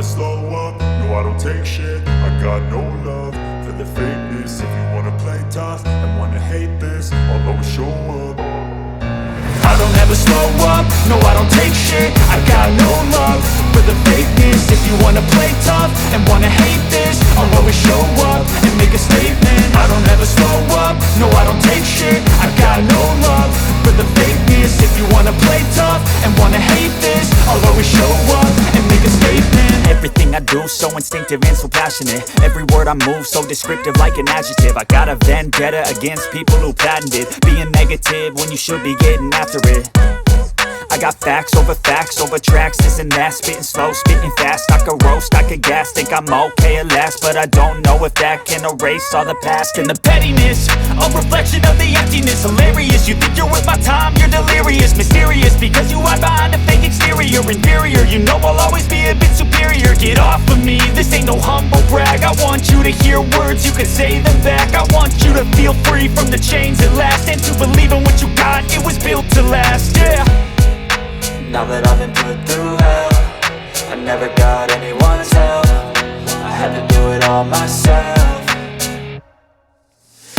never slow up, no I don't take shit. I got no love for the fakeness. If you wanna play tough and wanna hate this, I'll always show up. I don't ever slow up, no I don't take shit. I got no love for the fakeness. If you wanna play tough and wanna hate this, I'll always show up and make a statement. I don't ever slow up, no I don't take shit. I got no love for the fakeness. If you wanna play tough and wanna hate this, I'll always show up and make a statement. Everything I do so instinctive and so passionate. Every word I move so descriptive like an adjective. I got a vendetta against people who patented being negative when you should be getting after it. I got facts over tracks, this and that. Spitting slow, spitting fast. I could roast, I could gas. Think I'm okay at last, but I don't know if that can erase all the past. And the pettiness, a reflection of the emptiness. Hilarious, you think you're worth my time, you're delirious. Mysterious, because you hide behind a fake exterior. Inferior, you know I'll always be a bit superior. Get off of me, this ain't no humble brag. I want you to hear words, you can say them back. I want you to feel free from the chains at last, and to believe in what you got, it was built to last, yeah. Now that I've been put through hell, I never got anyone's help. I had to do it all myself.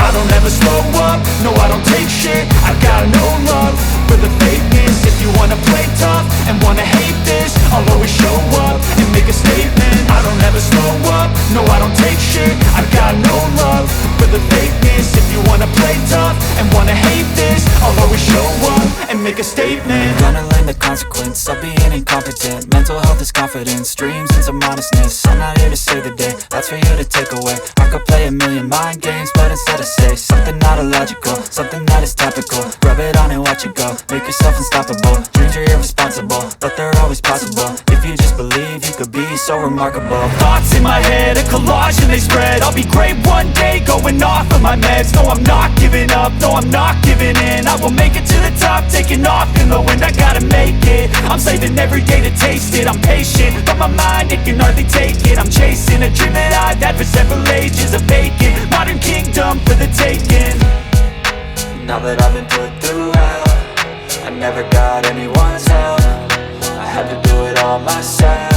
I don't ever slow up, no I don't take shit. I got no love for the fakeness. If you wanna play tough and wanna hate this, I'll always show up and make a statement. I don't ever slow up, no I don't take shit. I got no love for the fakeness. If you wanna play tough and wanna hate this, I'll always show up and make a statement. Gonna learn the consequence of being incompetent. Mental health is confidence, dreams and some honestness. I'm not here to save the day, that's for you to take away. I could play a million mind games, but instead I say something not illogical, something that is topical. Rub it on and watch it go, make yourself unstoppable. Dreams are irresponsible, but they're always possible. If you just believe, you could be so remarkable. Thoughts in my head, a collage and they spread. I'll be great one day, going off of my meds. No, I'm not giving up, no, I'm not giving in. I will make it to the top, taking off in the wind. I gotta make it, I'm saving every day to taste it. I'm patient, but my mind, it can hardly take it. I'm chasing a dream that I've had for several ages. A vacant, modern kingdom for the taking. Now that I've been put through hell, I never got anyone's help. I had to do it all myself.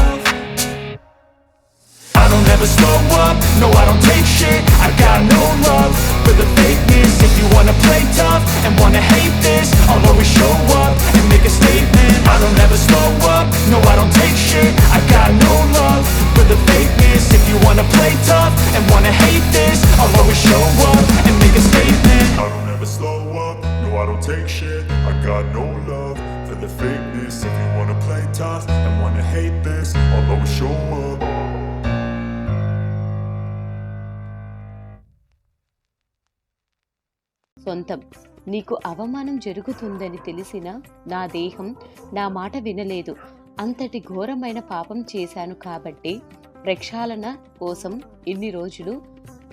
I don't ever slow up, no I don't take shit. I got no love for the fakeness. If you wanna play tough and wanna hate this, I'll always show up and make a statement. I don't ever slow up, no I don't take shit. I got no love for the fakeness. If you wanna play tough and wanna hate this, I'll always show up and make a statement. I don't ever slow up, no I don't take shit. I got no love for the fakeness. If you wanna play tough and wanna hate this, I'll always show up. సొంతం. నీకు అవమానం జరుగుతుందని తెలిసిన నా దేహం నా మాట వినలేదు. అంతటి ఘోరమైన పాపం చేశాను కాబట్టి ప్రక్షాళన కోసం ఇన్ని రోజులు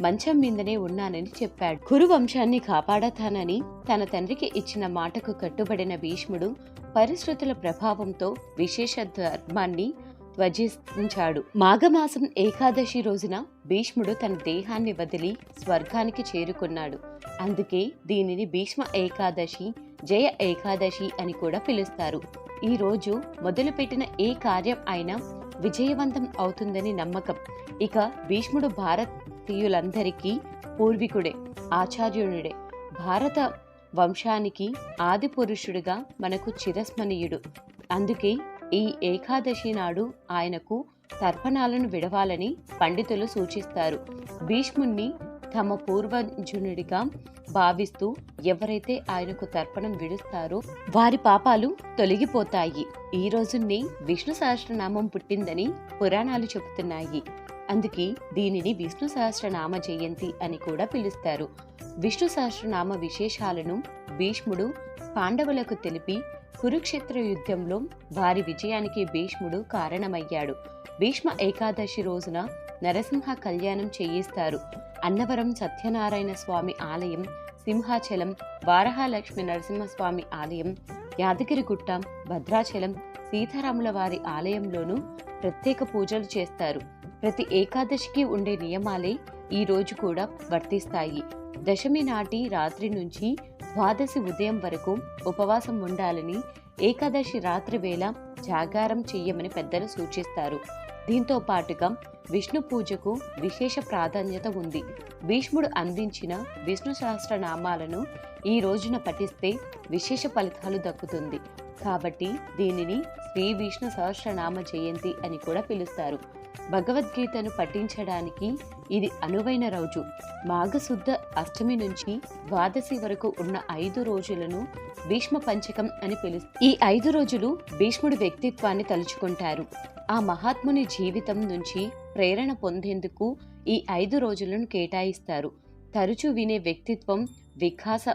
మంచం మీదనే ఉన్నానని చెప్పాడు. కురు వంశాన్ని కాపాడతానని తన తండ్రికి ఇచ్చిన మాటకు కట్టుబడిన భీష్ముడు పరిస్థితుల ప్రభావంతో విశేష ధర్మాన్ని ధ్వజించాడు. మాఘమాసం ఏకాదశి రోజున భీష్ముడు తన దేహాన్ని వదిలి స్వర్గానికి చేరుకున్నాడు. అందుకే దీనిని భీష్మ ఏకాదశి, జయ ఏకాదశి అని కూడా పిలుస్తారు. ఈ రోజు మొదలుపెట్టిన ఏ కార్యం అయినా విజయవంతం అవుతుందని నమ్మకం. ఇక భీష్ముడు భారతీయులందరికీ పూర్వీకుడే, ఆచార్యునుడే. భారత వంశానికి ఆది పురుషుడిగా మనకు చిరస్మరణీయుడు. అందుకే ఈ ఏకాదశి నాడు ఆయనకు తర్పణాలను విడవాలని పండితులు సూచిస్తారు. భీష్ముణ్ణి తమ పూర్వజునుడిగా భావిస్తూ ఎవరైతే ఆయనకు తర్పణం విడుస్తారో వారి పాపాలు తొలగిపోతాయి. ఈ రోజుని విష్ణు సహస్రనామం పుట్టిందని పురాణాలు చెబుతున్నాయి. అందుకే దీనిని విష్ణు సహస్రనామ జయంతి అని కూడా పిలుస్తారు. విష్ణు సహస్రనామ విశేషాలను భీష్ముడు పాండవులకు తెలిపి కురుక్షేత్ర యుద్ధంలో వారి విజయానికి భీష్ముడు కారణమయ్యాడు. భీష్మ ఏకాదశి రోజున నరసింహ కళ్యాణం చేయిస్తారు. అన్నవరం సత్యనారాయణ స్వామి ఆలయం, సింహాచలం వారహాలక్ష్మి నరసింహస్వామి ఆలయం, యాదగిరిగుట్ట, భద్రాచలం సీతారాముల వారి ఆలయంలోనూ ప్రత్యేక పూజలు చేస్తారు. ప్రతి ఏకాదశికి ఉండే నియమాలే ఈ రోజు కూడా వర్తిస్తాయి. దశమి నాటి రాత్రి నుంచి ద్వాదశి ఉదయం వరకు ఉపవాసం ఉండాలని, ఏకాదశి రాత్రి వేళ జాగారం చెయ్యమని పెద్దలు సూచిస్తారు. దీంతో పాటుగా విష్ణు పూజకు విశేష ప్రాధాన్యత ఉంది. భీష్ముడు అందించిన విష్ణు సహస్రనామాలను ఈ రోజున పఠిస్తే విశేష ఫలితాలు దక్కుతుంది. కాబట్టి దీనిని శ్రీ విష్ణు సహస్రనామ జయంతి అని కూడా పిలుస్తారు. భగవద్గీతను పఠించడానికి ఇది అనువైన రోజు. మాఘశుద్ధ అష్టమి నుంచి ద్వాదశి వరకు ఉన్న 5 రోజులను భీష్మ పంచకం అని పిలుస్తారు. ఈ 5 రోజులు భీష్ముడి వ్యక్తిత్వాన్ని తలుచుకుంటారు. ఆ మహాత్ముని జీవితం నుంచి ప్రేరణ పొందేందుకు ఈ 5 రోజులను కేటాయిస్తారు. తరచూ వినే వ్యక్తిత్వం వికాస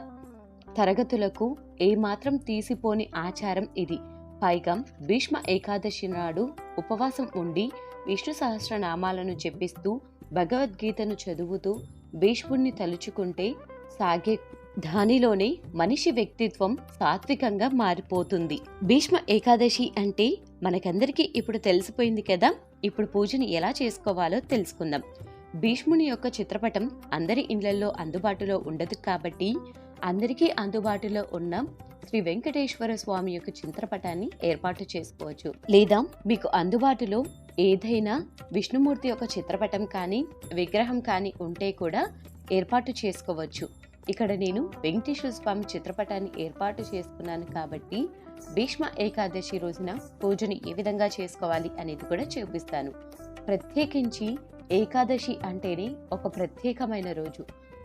తరగతులకు ఏమాత్రం తీసిపోని ఆచారం ఇది. పైగా భీష్మ ఏకాదశి నాడు ఉపవాసం ఉండి విష్ణు సహస్రనామాలను జపిస్తూ భగవద్గీతను చదువుతూ భీష్ముడిని తలుచుకుంటే సాగే దానిలోనే మనిషి వ్యక్తిత్వం సాత్వికంగా మారిపోతుంది. భీష్మ ఏకాదశి అంటే మనకందరికీ ఇప్పుడు తెలిసిపోయింది కదా. ఇప్పుడు పూజని ఎలా చేసుకోవాలో తెలుసుకుందాం. భీష్ముని యొక్క చిత్రపటం అందరి ఇళ్లలో అందుబాటులో ఉండదు కాబట్టి అందరికీ అందుబాటులో ఉన్న శ్రీ వెంకటేశ్వర స్వామి యొక్క చిత్రపటాన్ని ఏర్పాటు చేసుకోవచ్చు. లేదా మీకు అందుబాటులో ఏదైనా విష్ణుమూర్తి యొక్క చిత్రపటం కానీ విగ్రహం కానీ ఉంటే కూడా ఏర్పాటు చేసుకోవచ్చు. ఇక్కడ నేను వెంకటేశ్వర స్వామి చిత్రపటాన్ని ఏర్పాటు చేసుకున్నాను కాబట్టి భీష్మ ఏకాదశి రోజున పూజని ఏ విధంగా చేసుకోవాలి అనేది కూడా చూపిస్తాను. ప్రత్యేకించి ఏకాదశి అంటేనే ఒక ప్రత్యేకమైన రోజు.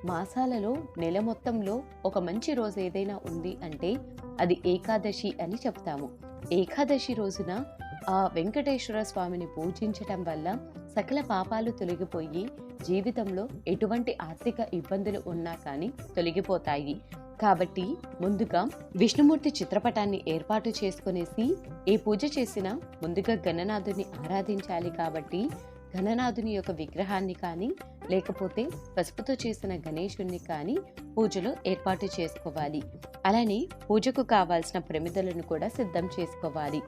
మాసాలలో నెల మొత్తంలో ఒక మంచి రోజు ఏదైనా ఉంది అంటే అది ఏకాదశి అని చెప్తాము. ఏకాదశి రోజున ఆ వెంకటేశ్వర స్వామిని పూజించటం వల్ల సకల పాపాలు తొలగిపోయి జీవితంలో ఎటువంటి ఆర్థిక ఇబ్బందులు ఉన్నా కానీ తొలగిపోతాయి. కాబట్టి ముందుగా విష్ణుమూర్తి చిత్రపటాన్ని ఏర్పాటు చేసుకునేసి ఏ పూజ చేసినా ముందుగా గణనాథుని ఆరాధించాలి. కాబట్టి గణనాథుని యొక్క విగ్రహాన్ని కానీ లేకపోతే పసుపుతో చేసిన గణేశుణ్ణి కానీ పూజలో ఏర్పాటు చేసుకోవాలి. అలానే పూజకు కావాల్సిన ప్రమిదలను కూడా సిద్ధం చేసుకోవాలి.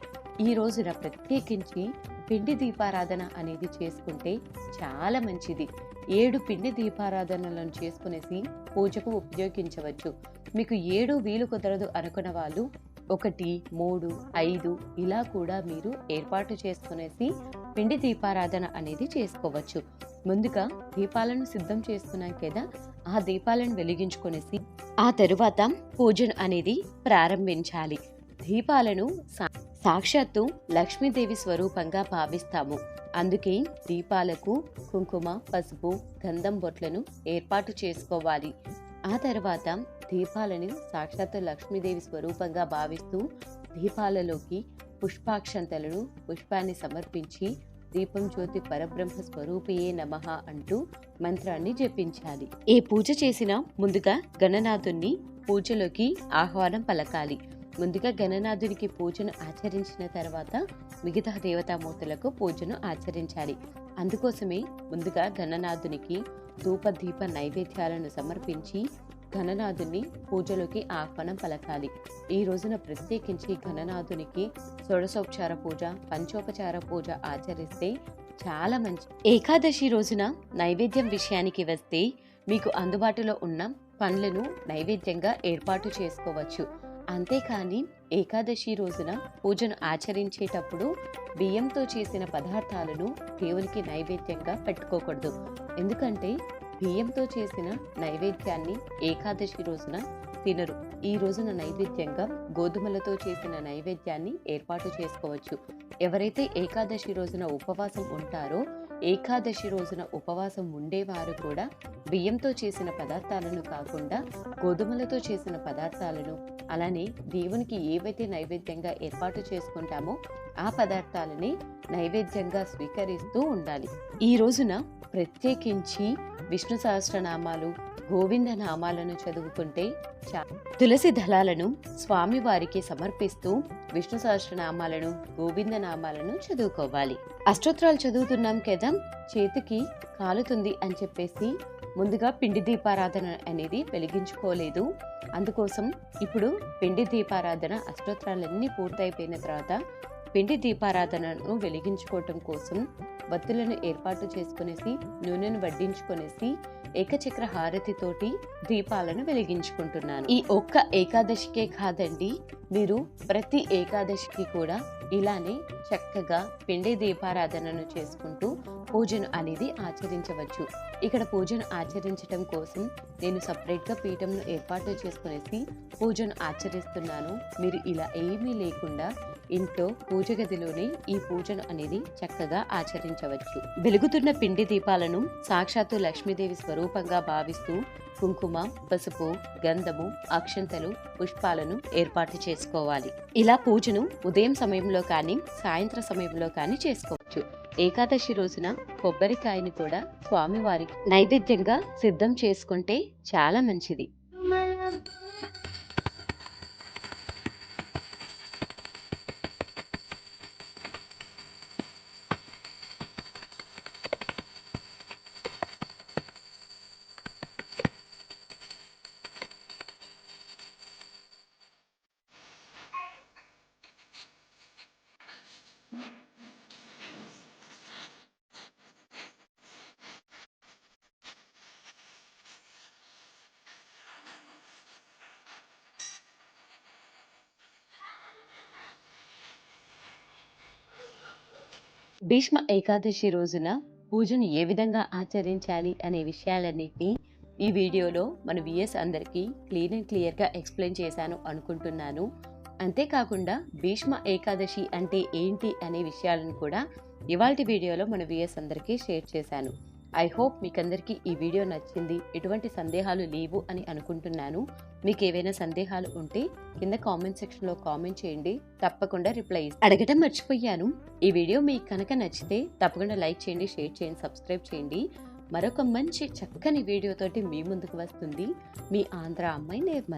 ఈ రోజున ప్రత్యేకించి పిండి దీపారాధన అనేది చేసుకుంటే చాలా మంచిది. 7 పిండి దీపారాధనలను చేసుకునేసి పూజకు ఉపయోగించవచ్చు. మీకు 7 వీలు కుదరదు అనుకున్న వాళ్ళు 1, 3, 5 ఇలా కూడా మీరు ఏర్పాటు చేసుకునేసి పిండి దీపారాధన అనేది చేసుకోవచ్చు. ముందుగా దీపాలను సిద్ధం చేసుకున్నాం కదా, ఆ దీపాలను వెలిగించుకునేసి ఆ తరువాత పూజను అనేది ప్రారంభించాలి. దీపాలను సాక్షాత్తు లక్ష్మీదేవి స్వరూపంగా భావిస్తాము. అందుకే దీపాలకు కుంకుమ, పసుపు, గంధం బొట్లను ఏర్పాటు చేసుకోవాలి. ఆ తర్వాత దీపాలను సాక్షాత్తు లక్ష్మీదేవి స్వరూపంగా భావిస్తూ దీపాలలోకి పుష్పాక్షంతలను పుష్పాన్ని సమర్పించి దీపం జ్యోతి పరబ్రహ్మ స్వరూపియే నమః అంటూ మంత్రాన్ని జపించాలి. ఏ పూజ చేసినా ముందుగా గణనాథుణ్ణి పూజలోకి ఆహ్వానం పలకాలి. ముందుగా గణనాథునికి పూజను ఆచరించిన తర్వాత మిగతా దేవతామూర్తులకు పూజను ఆచరించాలి. అందుకోసమే ముందుగా గణనాథునికి ధూప దీప నైవేద్యాలను సమర్పించి గణనాథుని పూజలోకి ఆహ్వానం పలకాలి. ఈ రోజున ప్రత్యేకించి గణనాథునికి షోడశోపచార పూజ, పంచోపచార పూజ ఆచరిస్తే చాలా మంచి. ఏకాదశి రోజున నైవేద్యం విషయానికి వస్తే మీకు అందుబాటులో ఉన్న పండ్లను నైవేద్యంగా ఏర్పాటు చేసుకోవచ్చు. అంతేకాని ఏకాదశి రోజున పూజను ఆచరించేటప్పుడు బియ్యంతో చేసిన పదార్థాలను దేవునికి నైవేద్యంగా పెట్టుకోకూడదు. ఎందుకంటే బియ్యంతో చేసిన నైవేద్యాన్ని ఏకాదశి రోజున తినరు. ఈ రోజున నైవేద్యంగా గోధుమలతో చేసిన నైవేద్యాన్ని ఏర్పాటు చేసుకోవచ్చు. ఎవరైతే ఏకాదశి రోజున ఉపవాసం ఉంటారో ఏకాదశి రోజున ఉపవాసం ఉండేవారు కూడా బియ్యంతో చేసిన పదార్థాలను కాకుండా గోధుమలతో చేసిన పదార్థాలను, అలానే దేవునికి ఏవైతే నైవేద్యంగా ఏర్పాటు చేసుకుంటామో ఆ పదార్థాలని నైవేద్యంగా స్వీకరిస్తూ ఉండాలి. ఈ రోజున ప్రత్యేకించి విష్ణు సహస్రనామాలు, గోవింద నామాలను చదువుకుంటే తులసి దళాలను స్వామివారికి సమర్పిస్తూ విష్ణు సహస్రనామాలను, గోవింద నామాలను చదువుకోవాలి. అష్టోత్తరాలు చదువుతున్నాం కదా, చేతికి కాలుతుంది అని చెప్పేసి ముందుగా పిండి దీపారాధన అనేది వెలిగించుకోలేదు. అందుకోసం ఇప్పుడు పిండి దీపారాధన అష్టోత్తరాలన్నీ పూర్తయిపోయిన తర్వాత పిండి దీపారాధనను వెలిగించుకోవటం కోసం వత్తులను ఏర్పాటు చేసుకునేసి నూనెను వడ్డించుకునేసి ఏకచక్ర హారతితోటి దీపాలను వెలిగించుకుంటున్నాను. ఈ ఒక్క ఏకాదశికే కాదండి, మీరు ప్రతి ఏకాదశికి కూడా ఇలానే చక్కగా పిండి దీపారాధనను చేసుకుంటూ పూజను అనేది ఆచరించవచ్చు. ఇక్కడ పూజను ఆచరించడం కోసం నేను సపరేట్గా పీఠంను ఏర్పాటు చేసుకునేసి పూజను ఆచరిస్తున్నాను. మీరు ఇలా ఏమీ లేకుండా ఇంట్లో పూజ గదిలోనే ఈ పూజను అనేది చక్కగా ఆచరించవచ్చు. వెలుగుతున్న పిండి దీపాలను సాక్షాత్తు లక్ష్మీదేవి స్వరూపంగా భావిస్తూ కుంకుమ, పసుపు, గంధము, అక్షంతలు, పుష్పాలను ఏర్పాటు చేసుకోవాలి. ఇలా పూజను ఉదయం సమయంలో కానీ సాయంత్రం సమయంలో కానీ చేసుకోవచ్చు. ఏకాదశి రోజున కొబ్బరికాయని కూడా స్వామివారికి నైవేద్యంగా సిద్ధం చేసుకుంటే చాలా మంచిది. భీష్మ ఏకాదశి రోజున పూజను ఏ విధంగా ఆచరించాలి అనే విషయాలన్నిటినీ ఈ వీడియోలో మన విఎస్ అందరికీ క్లియర్గా ఎక్స్ప్లెయిన్ చేశాను అనుకుంటున్నాను. అంతేకాకుండా భీష్మ ఏకాదశి అంటే ఏంటి అనే విషయాలను కూడా ఇవాల్టి వీడియోలో మన విఎస్ అందరికీ షేర్ చేశాను. ఐ హోప్ మీకందరికీ ఈ వీడియో నచ్చింది, ఎటువంటి సందేహాలు లేవు అని అనుకుంటున్నాను. మీకు ఏవైనా సందేహాలు ఉంటే కింద కామెంట్ సెక్షన్లో కామెంట్ చేయండి, తప్పకుండా రిప్లై అడగటం మర్చిపోయాను. ఈ వీడియో మీకు కనుక నచ్చితే తప్పకుండా లైక్ చేయండి, షేర్ చేయండి, సబ్స్క్రైబ్ చేయండి. మరొక మంచి చక్కని వీడియోతోటి మీ ముందుకు వస్తుంది మీ ఆంధ్ర అమ్మాయి నిర్మల.